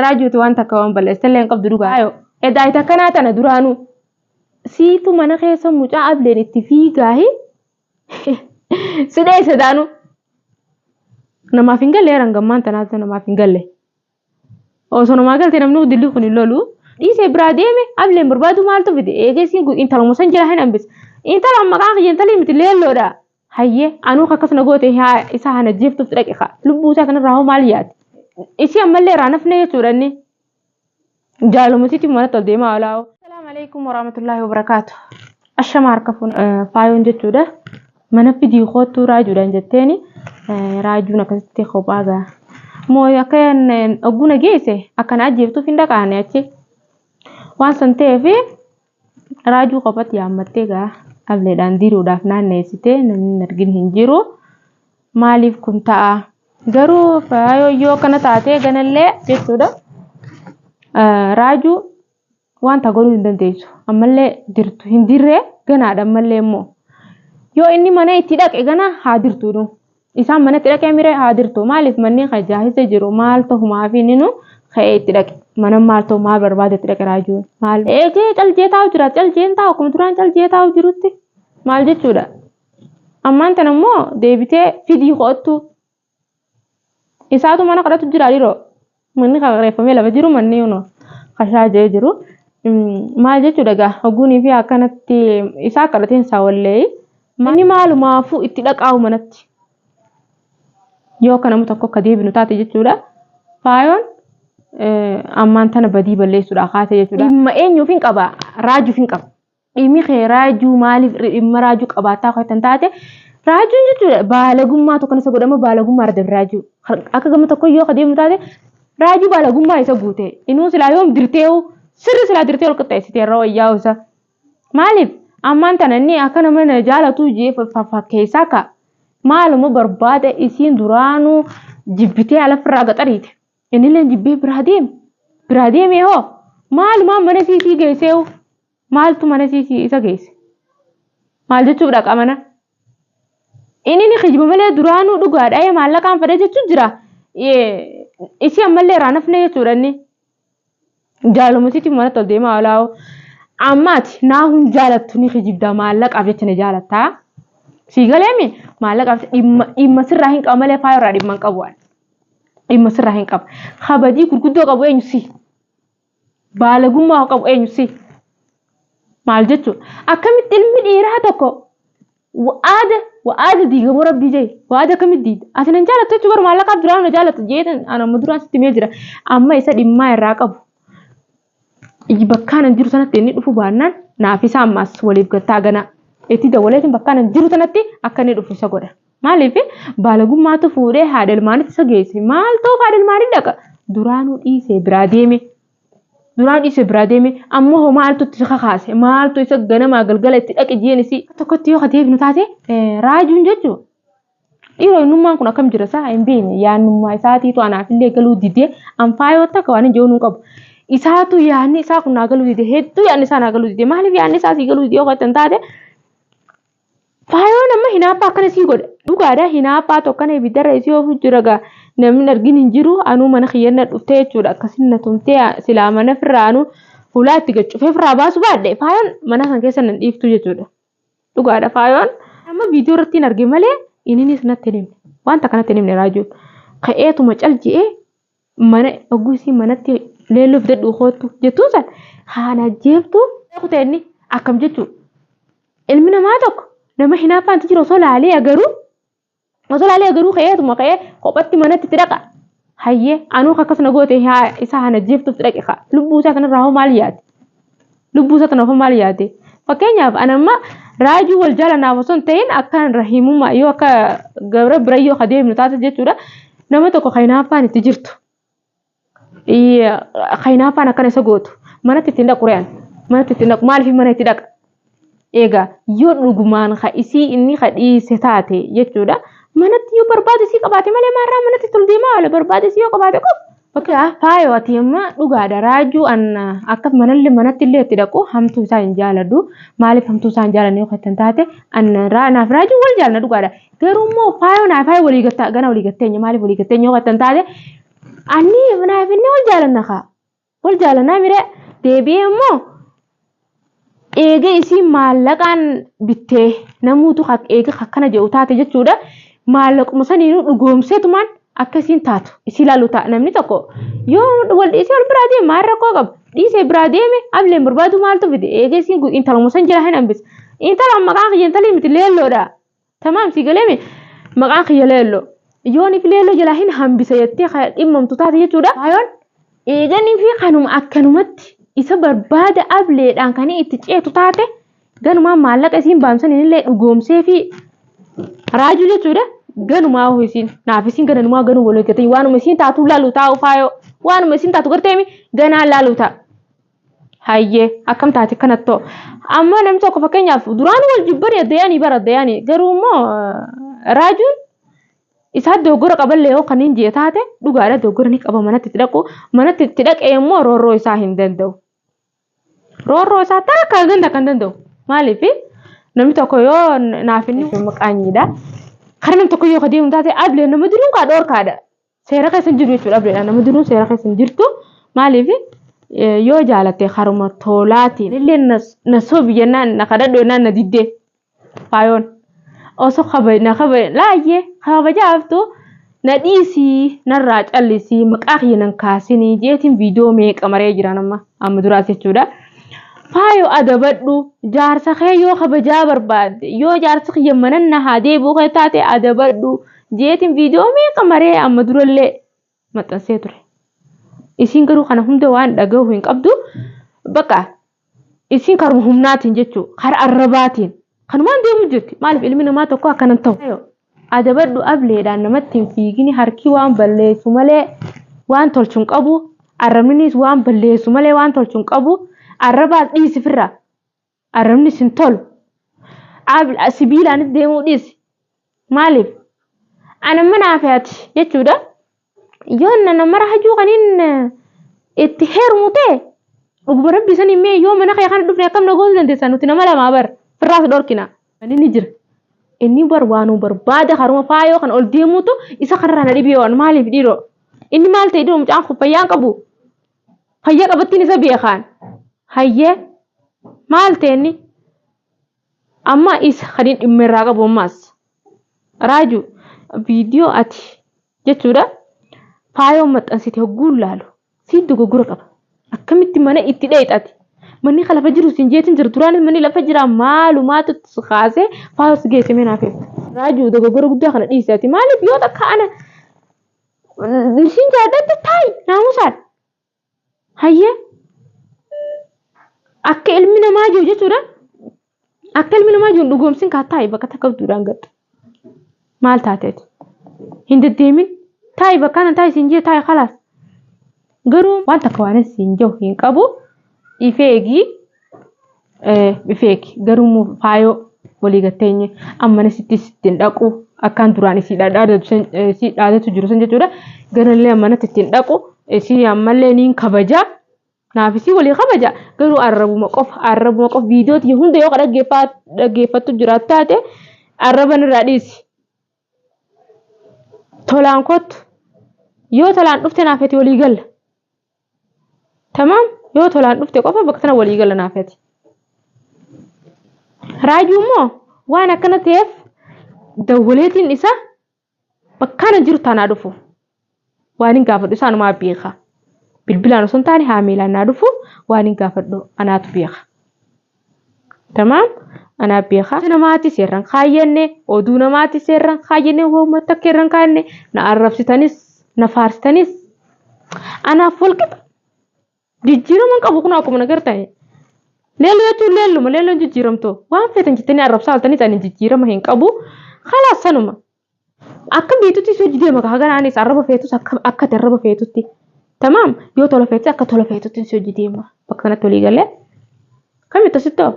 raajuuti waan takka waan balleessallee hin qabdu dhugaa yoo edaayita kanaa tana duraanuu siitu mana keessa mucaa ableen itti fiigaahi sidee sedaanuu namaaf hin galle rangammaan tanaatu namaaf hin galle osoo namaa galte namni dilli kun hin lolu dhiisee biraa deeme ableen barbaadu maaltu fide eegeesiin intala musan jira hin hambis intala maqaan kiyyan talii miti leelloodha hayyee anuu akkasuma goote isa hana jeeftuuf dhaqiqa lubbuu isaa kanarraa hoo maal yaati isi ammallee raanafne jechuudha inni jaalumusitti mana tol deemaa olaa'u. Assalaamu alaikum warahmatullahi wabarakaatu. Ashama harka faayoon jechuudha mana fidii kootu raajuudhaan jetteeni raajuun akkasitti kophaa gaa moo akka ogguna geesse akkana ajjeeftuuf hin dhaqaane achi waan san ta'eef raajuu qophatti yaammattee gaa ableedhaan diruudhaaf naanneessitee namni argin hin jiru maaliif kun ta'a garuu faayoo kana taatee ganallee jechuudha raajuu wanta godhuu hin dandeessu ammallee dirtu hin dirree ganaadha ammallee immoo yoo inni mana itti dhaqe gana haa dirtuudhu isaan mana itti dhaqee mire haa dirtu maaliif manni kajaahisa jiru maal ta'umaa fi ninu ka'ee itti dhaqe mana maal ta'u maal barbaade itti dhaqe raajuun maal eegee caljee taa'u jira caljeen taa'u akkuma duraan caljee taa'u jirutti maal jechuudha ammaan tan immoo deebitee fidii ho'attu isaatu mana kadhatu jira dhiroo manni qareeffamee lafa jiru manni yuno kashaajee jiru maal jechuudha gaa oguunii fi akkanatti isaa kadhateen isaa wallee manni maalumaafuu itti dhaqaa'u manatti yoo kanamu tokko akka deebinu taate jechuudha faayoon ammaan tana badii balleessuudha kaate jechuudha dhimma eenyuuf hin qaba raajuuf hin qaba dhimmi kee raajuu maaliif dhimma raajuu qabaataa kan taate raajuun jechuudha baalagummaa tokko isa godhama baalagummaa arda raajuu akka gama tokko yoo deebinu taate raajuu baalagummaa isa guute inuu silaa yoom dirteewu sirri silaa dirtee ol qixxeessitee irra wayyaa isa maaliif ammaan tana inni akka nama jaalatu jee fakkeessaa ka maaluma barbaada isiin duraanuu jibbitee alafirraa gaxariite innillee jibbee biraa deeme hoo maaluma mana siisii geesseewu maaltu mana siisii isa geesse maal jechuudha qabana inni ni khijiba malee duraanuu dhugaadhaa maallaqaan fedhe jechuun jira isi ammallee raanafne jechuudha inni jaalumusitti mana tol deemaa olaa'u ammaati naa hun jaalattu ni khijibda maallaqaaf jecha ni jaalattaa Sigaleemi maallaqaaf dhimma sirraa hin qabu malee faayirraa dhimma hin qabu dhimma sirraa hin qabu kabajii gurguddoo qabu eenyusi baalagummaa qabu eenyusi maal jechuudha akkamitti ilmi dhiiraa tokko wa'aada diigamoo rabbii jee wa'aada akkamitti diida ati nan jaalattu jechuudha bara maallaqaaf duraan na jaalattu jeetan anamma duraan sitti mee jira amma isa dhimmaa irraa qabu bakkaan jiru sanatti inni dhufu baannaan naaf isa ammaas waliif gattaa ganaa itti dawwaleetiin bakkaan jiru sanatti akka inni dhufu isa godha maaliif baalagummaatu fuudhee haadha ilmaanitti isa geesse maal ta'u haadha ilmaanii dhaqa duraanuu dhiisee biraa deeme ammoo maaltu itti kakaase maaltu isa ganamaa galgala itti dhaqe jeenisi tokkotti yoo deebinu taate raajuun jechuudha dhiiroo innummaan kun akkam jira isaa hin beekne yaannummaa isaatiitu anaafillee galuu didee anfaayoo takka waan hin jeenu qabu isaatu yaanni isaa kun naa galuu didee hedduu yaanni isaa naa galuu didee maaliif yaanni isaa sii galuu didee yoo kan taate faayoon amma hinaappaa akkana sii godha dhugaadhaa hinaappaa tokkana ibiddarra isii oofu jira gaa namni argin hin jiru anuu mana kiyyanna dhuftee jechuudha akkasin na tumtee silaa mana firraa anuu hulaa itti gachufee firraa baasu baadhe faayoon mana san keessa nan dhiiftu jechuudha dhugaadha faayoon amma viidiyoo irratti hin arge malee inninis natti hin himne wanta kanatti hin himne raajuun ka'eetuma calji'ee mana ogguusii manatti leelloof dadhuu kootu jettuun san haana jeeftu kuteenni akkam jechuudha ilmi namaa tokko nama hinaafaanti jira osoo laalee agaruu ka'eetuma ka'ee qophatti manatti itti dhaqa hayyee anuu akkasuma goote isa hana jeeftuuf itti dhaqe lubbuu isaa kanarraa hoo maal yaade lubbuu isaa kanarraa hoo maal yaade fakkeenyaaf anamma raajuu wal jaalanaaf osoo hin ta'in akkan rahimummaa yoo akka gabra bira yoo adeemnu taate jechuudha nama tokko hinaaffaan itti jirtu hinaaffaan akkana isa gootu manatti ittiin dhaqu re'an manatti ittiin dhaqu maaliif mana itti dhaqa egaa yoo dhugumaan isii inni dhiise taate jechuudha manatti yoo barbaade sii qabaate malee maarraa manatti tol deemaa wala barbaade sii yoo qabaate qof bakka faayoo ati amma dhugaadha raajuu akka manatti illee itti dhaqu hamtuu isaa hin jaalladhu maaliif hamtuu isaa hin jaallanne yoo kan taate naaf raajuu wal jaalna dhugaadha garuu immoo faayoo naaf walii gattaa gana walii gatteenya maaliif walii gatteenya yoo kan taate Ani naafinni wal jaalanna mire deebi'ee immoo eega isii maallaqaan bittee namuutu eega akkana jedhu taate jechuudha. Maallaquma saniinuu dhugoomseetumaan akka isiin taatu isii ilaalu ta'a. Namni tokko yoo wal dhiisee wal biraa deeme maal rakkoo qaba? Dhiisee biraa deeme ableen barbaadu maaltu fide? Eega isiin intaluma san jala hin hambise. Intalaan maqaan kiyya intalii miti leelloodha. Tamaam si galeemi maqaan kiyya leelloo. Yoon if leelloo jala hin hambise jettee dhimmamtu taate jechuudha. Ayoon eeganii fi kanuma akkanumatti isa barbaada ableedhaan kan itti ceetu taate ganumaan maallaqa isiin baamsan illee dhugoomsee fi raajuu jechuudha. Ganumaa isiin naaf isiin ganumaa ganuu wal eeggatee waanuma isiin taatu laalu taa'u faayoo waanuma isiin taatu garteemi ganaa laalu ta'a. Hayyee akkam taate kanatto amma namni tokko fakkeenyaaf duraan wal jibbanii addayaanii bara addayaanii garuu immoo raajuun isa doggora qaballee yoo kaniin jee taate dhugaadha doggora ni qaba manatti itti dhaqee immoo roorroo isaa hin danda'u. Roorroo isaa takka ganda kan danda'u maaliif namni tokko yoo naaf inni maqaanyiidha. Kan namni tokko yoo kadeemu taate ablee nama duruun kaa dhoorkaadha. Seera keessa hin jiru jechuudha ableedhaan nama duruun seera keessa hin jirtu maaliif yoo jaalatte haruma tolaatiin illee na sobi jennaan na kadhadhu jennaan na diddee faayoon osoo laayyee kabajaaftu na dhiisii narraa callisii maqaa kiyya nan kaasinii jeetiin viidiyoo meeqa maree jiran amma duraas jechuudha. Faayoo adabadhu jaarsa kee yoo kabajaa barbaadde yoo jaarsa kiyya manan na haa deebuu kee taate adabadhu jeetiin viidiyoo meeqa maree amma durallee maxxansee ture. Isiin garuu kana hunda waan dhagahu hin qabdu bakka isiin karuma humnaatiin jechuu kara arrabaatiin kanumaan deemu jirti maaliif ilmi namaa tokko akkanan ta'u adabadhu ableedhaan namatti hin fiigini harki waan balleessu malee waan tolchuun qabu arrabninis waan balleessu malee waan tolchuun qabu arrabaa dhiisifirra arrabnis hin tolu sibiilaanis deemuu dhiisi maaliif ana manaa fe'ati jechuudha. Yoo nama rahajuu kaniin itti heerumu ta'e dhuguma rabbi sanii mee yoo mana kee kana dhufne akkam nagooti dandeessaa nuti nama lamaa bar firraas dhorkina ni jira. Inni barbaanuu barbaada haruma faayoo kan ol deemuutu isa kanarraa na dhibee waan maaliif dhiiroo inni maal ta'e dhiiroo mucaan kun fayyaan qabu fayyaa qabattiin isa beekaan hayyee maal ta'e inni amma isa kadiin dhimma irraa qabu ammaas raaju viidiyoo ati jechuudha. Faayoo maxxansite hogguun laalu siin dogoggora qaba. Akkamitti mana itti dheexati. Manni lafa jiru siin jeetiin jiru duraanis manni lafa jira maalumaatu kaasee faayoo si geessamee naaf eegu. Raajuu dogoggora guddaa kana dhiisati maaliif yoo takka ana siin jaadatti taayi naamusaan. Hayyee akka ilmi namaa jiru jechuudha. Akka ilmi namaa jiru dhugoomsiin kaa taayi bakka takka duraan gadhu. Maal taateeti? Hin deddeemin. Taai bakka taai sinjee taai khalas garuu waan takka waan sinjee hin qabu ifeegi garuu faayoo walii gatteenye amma nasitti sittiin dhaqu akkaan duraan isii dhaadatu jiru san jechuudha. Garallee amma natti ittiin dhaqu isii ammallee niin kabaja naaf isii walii kabaja garuu arrabuma qof viidiyooti hunda yoo dhaggeeffattu jiraatu taate arraban irraa dhiisi. Tolaan kottu yoo tolaan dhufte naafeti walii galla. Tamaam yoo tolaan dhufte qofa bakka sana walii galla naafeti. Raajuu immoo waan akkana ta'eef dawwaleetiin isa bakka na jiru taanaa dhufu. Waan hin gaafadhu isaanumaa beeka. Bilbilaan osoo hin taane haamilaan naa dhufu waan hin gaafadhu anaatu beeka. Tamaam ana beeka. Namaati seerran kaayyenne oduu namaati seerran kaayyenne hooma takkeerran kaanne na arrabsitanis na faarsitanis anaaf walqixa. Jijjiiraman qabu kun akkuma nagartani. Leello jechuun leelluma leelloon jijjiiramtoo waan feetan jettanii arrabsaa altanii ani jijjiirama hin qabu khalaas sanuma. Akka beetutti soo jidee maka haganaanis arraba feetus akka arraba feetutti. Tamaam yoo tola feetu akka tola feetutti soo jidee ma bakka kanatti walii galee kamitti asittoo.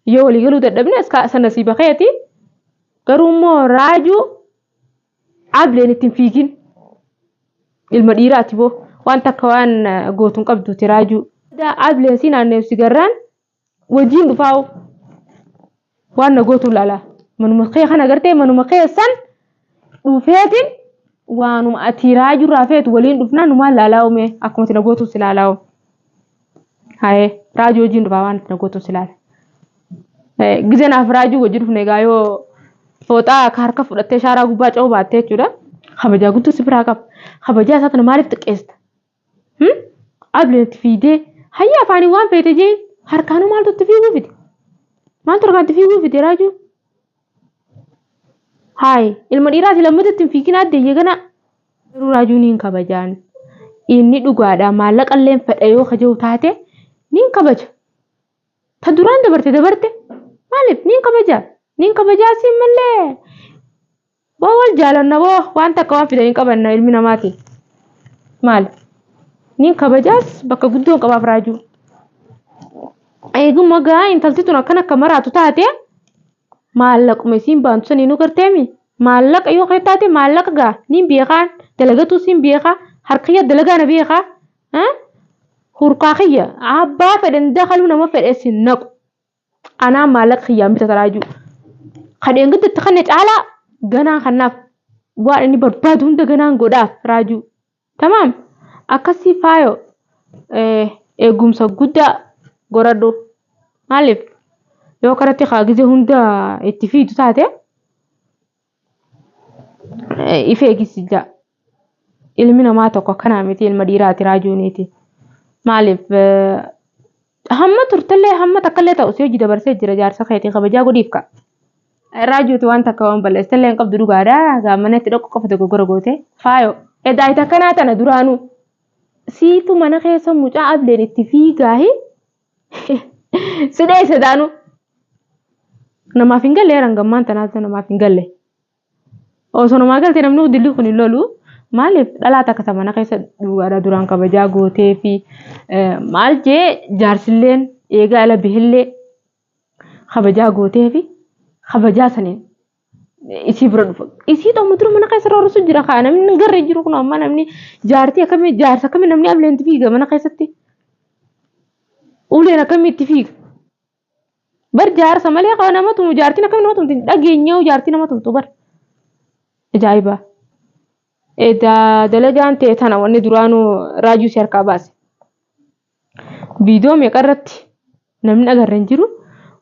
Yoo walii galuu dadhabne sana si bakeeti garuu immoo raajuu ableen ittiin fiigin ilma dhiiraati boo waan takka waan gootuun qabduuti raajuu. Ableen si naanneessi garraan wajjin dhufaa'u waan na gootuun laalaa manuma kee kana gartee manuma keessan dhufeetiin waanuma ati raajuu raafeet waliin dhufnaan numaan laalawme akkuma tina gootu silaalaawu. Haye raajuu wajjin dhufaa waan tina gootu silaala. Gizanaaf raajuu wajjin dhufne gaayoo fooxaa harka fudhattee shaaraa gubbaa ca'uu baattee jechuudha. Kabajaa guutuu si biraa qaba. Kabajaa isaa tana maaliif xiqqeesta? Ableetti fiidee hayya afaanii waan feete jee harkaanuu maaltu itti fiiguu fide? Maaltu harkaan itti fiiguu fide raajuu? Hayi ilma dhiiraati lammata ittiin fiigina addeeyye gana. Raajuu niin kabajaan. Inni dhugaadhaa maallaqa illee fedha yoo kaja'u taate niin kabaja. Ta duraan dabarte maaliif niin kabaja? Niin kabajaa siin mallee. Wal jaalanna waan takka waan fidanii qabanna ilmi namaati. Maal? Niin kabajaas bakka guddoon qabaaf raajuu. Eeguma gaa intalti tun akka maraatu taate maallaquma isiin baantu sanii nu garteemi. Maallaqa yoo kee taate maallaqa gaa niin beekaan dalagatu siin beekaa harkiyya dalagaa na beekaa. Hurkaa kiyya abbaa fedhan dakaluu nama fedheessin naqu. Anaa maallaqa kiyyaan bitata raajuu. Kadheen gidduutti kan caalaa ganaan kanaaf waan inni barbaadu hunda ganaan godhaaf raajuu. Tamaam akkasii faayo eegumsa guddaa goradhu. Maaliif yoo karatti kaagizee hunda itti fiidu taate ife eegisija. Ilmi namaa tokko akkanaa miti ilma dhiiraati raajuuniiti. Maaliif hamma turtallee hamma takkallee ta'u si hojii dabarsee jira jaarsa keetii kabajaa godhiif ka. Raajuuti waan takka waan balleessallee hin qabdu dhugaadhaa gaamana itti dhokko qofa tokko gora goote faayo. Edaa ita kanaa tana duraanuu siitu mana keessa mucaa ableen itti fiigaahi sidee sadaanuu namaaf hin galle rangammaan tanaatu namaaf hin galle. Osoo namaa galte namni dilli kun hin lolu maaliif dhalaa takka mana keessa dhugaadhaa duraan kabajaa gootee fi maal jee jaarsilleen eegaa ala bihillee kabajaa gootee fi kabajaa saniin isii bira dhufa. Isii dhommu dura mana keessa roorrisu jira kaa namni garree jiru kun amma namni jaartii akkamii jaarsa akkamii namni ableen itti fiiga mana keessatti. Uleen akkamii itti fiiga. Bar jaarsa malee kaa nama tumu jaartiin akkamii nama tumti dhageenyaa jaartii nama tumtu bar. Ajaa'iba. Edaa dalagaan ta'e tana wanni duraanuu raajuu si harkaa baase. Viidiyoo meeqa irratti namni agarra hin jiru.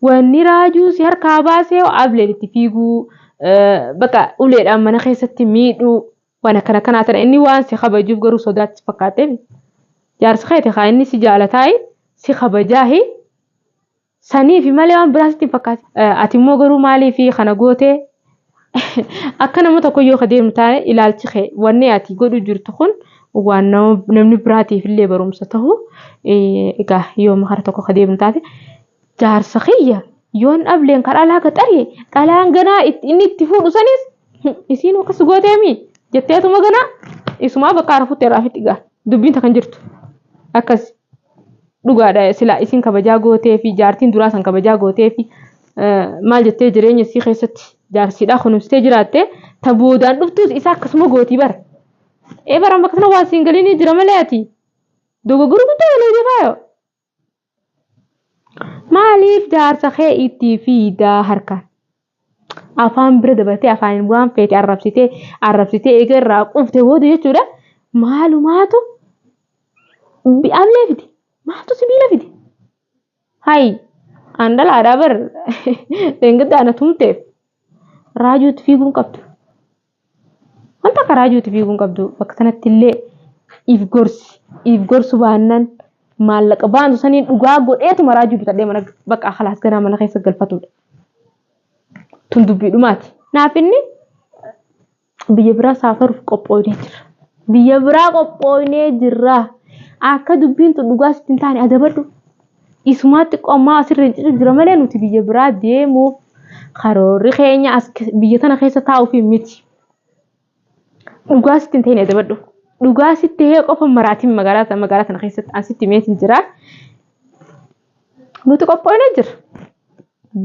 Wanni raajuu si harkaa baasee ableen itti fiiguu bakka uleedhaan mana keessatti miidhuu waan akkana kanaa tana inni waan si kabajuuf garuu sodaatti fakkaateef jaarsa keete kaa inni si jaalataayi si kabajaahi sanii fi malee waan biraasitti hin fakkaate. Ati immoo garuu maalii fi kana gootee akka nama tokko yoo kadeemu taane ilaalchi kee wanni ati godhu jirtu kun waan namni biraatiif illee barumsa ta'u egaa yoo makara tokko kadeemu taate jaarsa kiyya yoon ableen kadhaa laaga xaree dhalaan ganaa inni itti fuudhu sanis isiin akkas gooteemi jetteetuma ganaa isumaa bakka arafutti irraafitti gaa dubbiin takkan jirtu akkas dhugaadha sila isiin kabajaa gootee fi jaartiin duraa san kabajaa gootee fi maal jettee jireenya isii keessatti jaarsiidhaa kunuunsitee jiraatte taboodaan dhuftuus isaa akkasuma gootii bara. Baran bakka sana waan siin galiin jira malee ati dogoggora guddaa walii jabaayo. Maaliif jaarsa kee itti fiidaa harkaan? Afaan bira dabalatee afaan waan feete arrabsitee eega irraa quuftee booda jechuudha. Maalumaatu bi'amlee fide. Maaltu sibiila fide? Hayi andalaadhaa bar deengaddaana tumteef raajuutti fiiguun qabdu. Wanta akka raajuutti fiiguun qabdu bakka sanatti illee if gorsu baannaan maallaqa baantu saniin dhugaa godheetuma raajuu bitadhee mana bakka khalaas ganaa mana keessa galfatudha. Tun dubbii dhumaati. Naaf inni biyya biraa saafaruuf qophooynee jira. Biyya biraa qophooynee jirra. Akka dubbiin tun dhugaa sitti hin taane adabadhu. Isumaatti qommaa asirreen cicu jira malee nuti biyya biraa deemuuf karoorri keenya as biyya tana keessa taa'uuf miti. Dhugaa sitti hin taane adabadhu. Dhugaa sitti hee qofa maraatiin magaalaa tana keessatti asitti meetiin jira. Nuti qophooynee jira.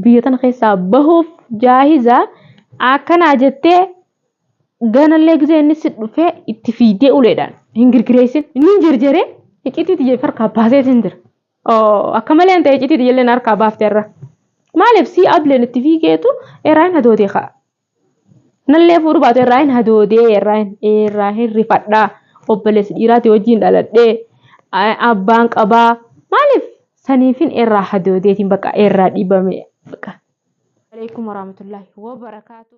Biyya tana keessaa bahuuf jaahiza akkanaa jettee ganallee gizee inni si dhufee itti fiidee uleedhaan hin girgireessin inni jarjaree icitiiti jee farkaa baaseetiin jira. Akka malee ta'e icitiiti jelleen harkaa baafteerra. Maaliif si ableen itti fiigeetu eraan hadootee ka'a. nallee fuudhu baatu irraa hin hadoodee irraa hin rifadhaa obboleessi dhiiraati wajjin dhaladhee abbaan qabaa maaliif saniifin irraa hadoodeetiin bakka irraa dhibame bakka. Alaykum warahmatullahi wabarakatuh.